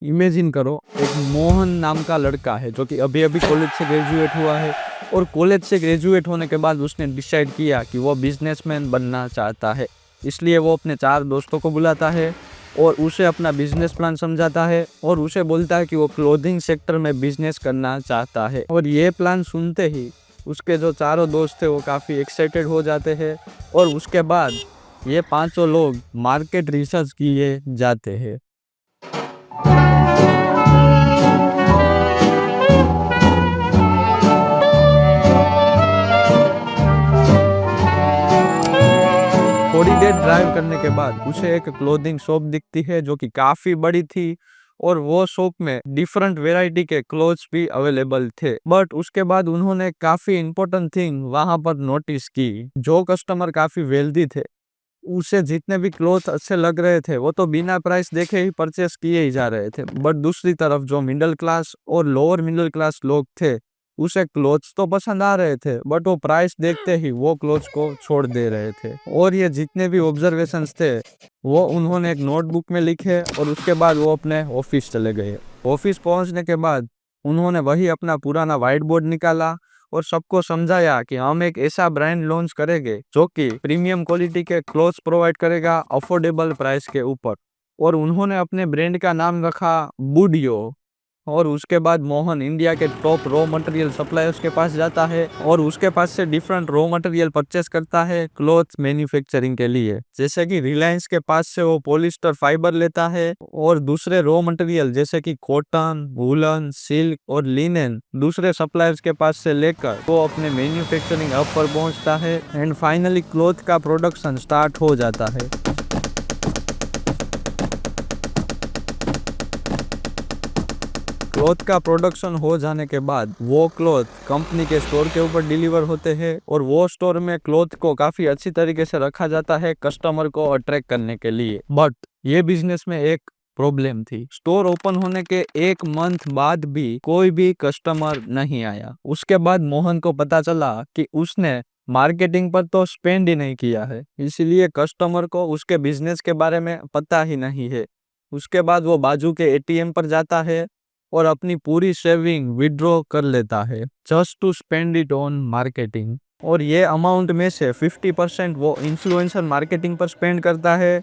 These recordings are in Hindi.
इमेजिन करो, एक मोहन नाम का लड़का है जो कि अभी अभी कॉलेज से ग्रेजुएट हुआ है। और कॉलेज से ग्रेजुएट होने के बाद उसने डिसाइड किया कि वो बिजनेसमैन बनना चाहता है। इसलिए वो अपने 4 दोस्तों को बुलाता है और उसे अपना बिजनेस प्लान समझाता है और उसे बोलता है कि वो क्लोथिंग सेक्टर में बिजनेस करना चाहता है। और ये प्लान सुनते ही उसके जो चारों दोस्त थे वो काफ़ी एक्साइटेड हो जाते हैं। और उसके बाद ये पांचों लोग मार्केट रिसर्च किए जाते हैं। थोड़ी देर ड्राइव करने के बाद उसे एक क्लोथिंग शॉप दिखती है जो कि काफी बड़ी थी। और वो शॉप में डिफरेंट वेराइटी के क्लोथ्स भी अवेलेबल थे। बट उसके बाद उन्होंने काफी इंपॉर्टेंट थिंग वहां पर नोटिस की। जो कस्टमर काफी वेल्दी थे, उसे जितने भी क्लोथ अच्छे लग रहे थे वो तो बिना प्राइस देखे ही परचेस किए ही जा रहे थे। बट दूसरी तरफ जो मिडिल क्लास और लोअर मिडिल क्लास लोग थे, उसे क्लोथ्स तो पसंद आ रहे थे बट वो प्राइस देखते ही वो क्लोथ्स को छोड़ दे रहे थे। और ये जितने भी ऑब्जर्वेशंस थे वो उन्होंने एक नोटबुक में लिखे और उसके बाद वो अपने ऑफिस चले गए। ऑफिस पहुंचने के बाद उन्होंने वही अपना पुराना व्हाइट बोर्ड निकाला और सबको समझाया कि हम एक ऐसा ब्रांड लॉन्च करेंगे जो कि प्रीमियम क्वालिटी के क्लोथ्स प्रोवाइड करेगा अफोर्डेबल प्राइस के ऊपर। और उन्होंने अपने ब्रांड का नाम रखा बूडियो। और उसके बाद मोहन इंडिया के टॉप रॉ मटेरियल सप्लायर्स के पास जाता है और उसके पास से डिफरेंट रॉ मटेरियल परचेस करता है क्लॉथ मैन्युफैक्चरिंग के लिए। जैसे कि रिलायंस के पास से वो पॉलिस्टर फाइबर लेता है और दूसरे रॉ मटेरियल जैसे कि कॉटन, वूलन, सिल्क और लिनेन दूसरे सप्लायर्स के पास से लेकर वो अपने मैन्युफैक्चरिंग हब पर पहुंचता है एंड फाइनली क्लॉथ का प्रोडक्शन स्टार्ट हो जाता है। क्लॉथ का प्रोडक्शन हो जाने के बाद वो क्लॉथ कंपनी के स्टोर के ऊपर डिलीवर होते हैं और वो स्टोर में क्लॉथ को काफी अच्छी तरीके से रखा जाता है कस्टमर को अट्रैक्ट करने के लिए। बट ये बिजनेस में एक प्रॉब्लम थी। स्टोर ओपन होने के 1 मंथ बाद भी कोई भी कस्टमर नहीं आया। उसके बाद मोहन को पता चला कि उसने मार्केटिंग पर तो स्पेंड ही नहीं किया है, इसलिए कस्टमर को उसके बिजनेस के बारे में पता ही नहीं है। उसके बाद वो बाजू के एटीएम पर जाता है और अपनी पूरी सेविंग विड्रॉ कर लेता है just to spend it on marketing. और ये अमाउंट में से 50% वो इन्फ्लुएंसर मार्केटिंग पर स्पेंड करता है,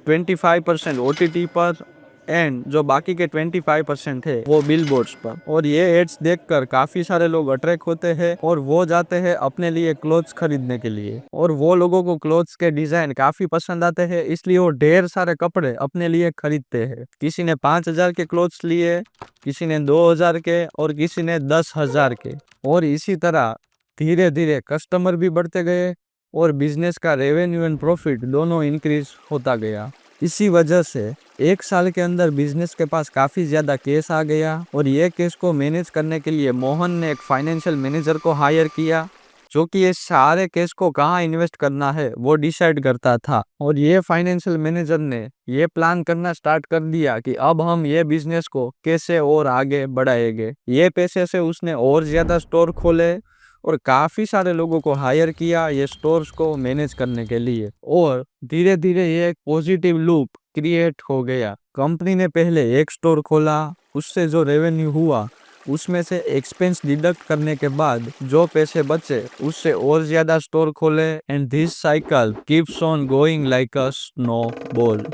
25% ओटीटी पर एंड जो बाकी के 25% है वो बिलबोर्ड्स पर। और ये एड्स देखकर काफी सारे लोग अट्रैक्ट होते हैं और वो जाते हैं अपने लिए क्लोथ्स खरीदने के लिए। और वो लोगों को क्लोथ्स के डिजाइन काफी पसंद आते हैं, इसलिए वो ढेर सारे कपड़े अपने लिए खरीदते हैं। किसी ने 5,000 के क्लोथ्स लिए, किसी ने 2,000 के और किसी ने 10,000 के। और इसी तरह धीरे धीरे कस्टमर भी बढ़ते गए और बिजनेस का रेवेन्यू एंड प्रॉफिट दोनों इंक्रीज होता गया। इसी वजह से 1 साल के अंदर बिजनेस के पास काफी ज्यादा केस आ गया और ये केस को मैनेज करने के लिए मोहन ने एक फाइनेंशियल मैनेजर को हायर किया जो कि ये सारे केस को कहाँ इन्वेस्ट करना है वो डिसाइड करता था। और ये फाइनेंशियल मैनेजर ने ये प्लान करना स्टार्ट कर दिया कि अब हम ये बिजनेस को कैसे और आगे बढ़ाएंगे। ये पैसे से उसने और ज्यादा स्टोर खोले और काफी सारे लोगों को हायर किया ये स्टोर्स को मैनेज करने के लिए। और धीरे धीरे ये एक पॉजिटिव लूप क्रिएट हो गया। कंपनी ने पहले एक स्टोर खोला, उससे जो रेवेन्यू हुआ उसमें से एक्सपेंस डिडक्ट करने के बाद जो पैसे बचे उससे और ज्यादा स्टोर खोले and this cycle keeps on going like a snowball.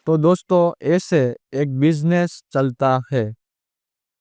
तो दोस्तों ऐसे एक बिजनेस चलता है।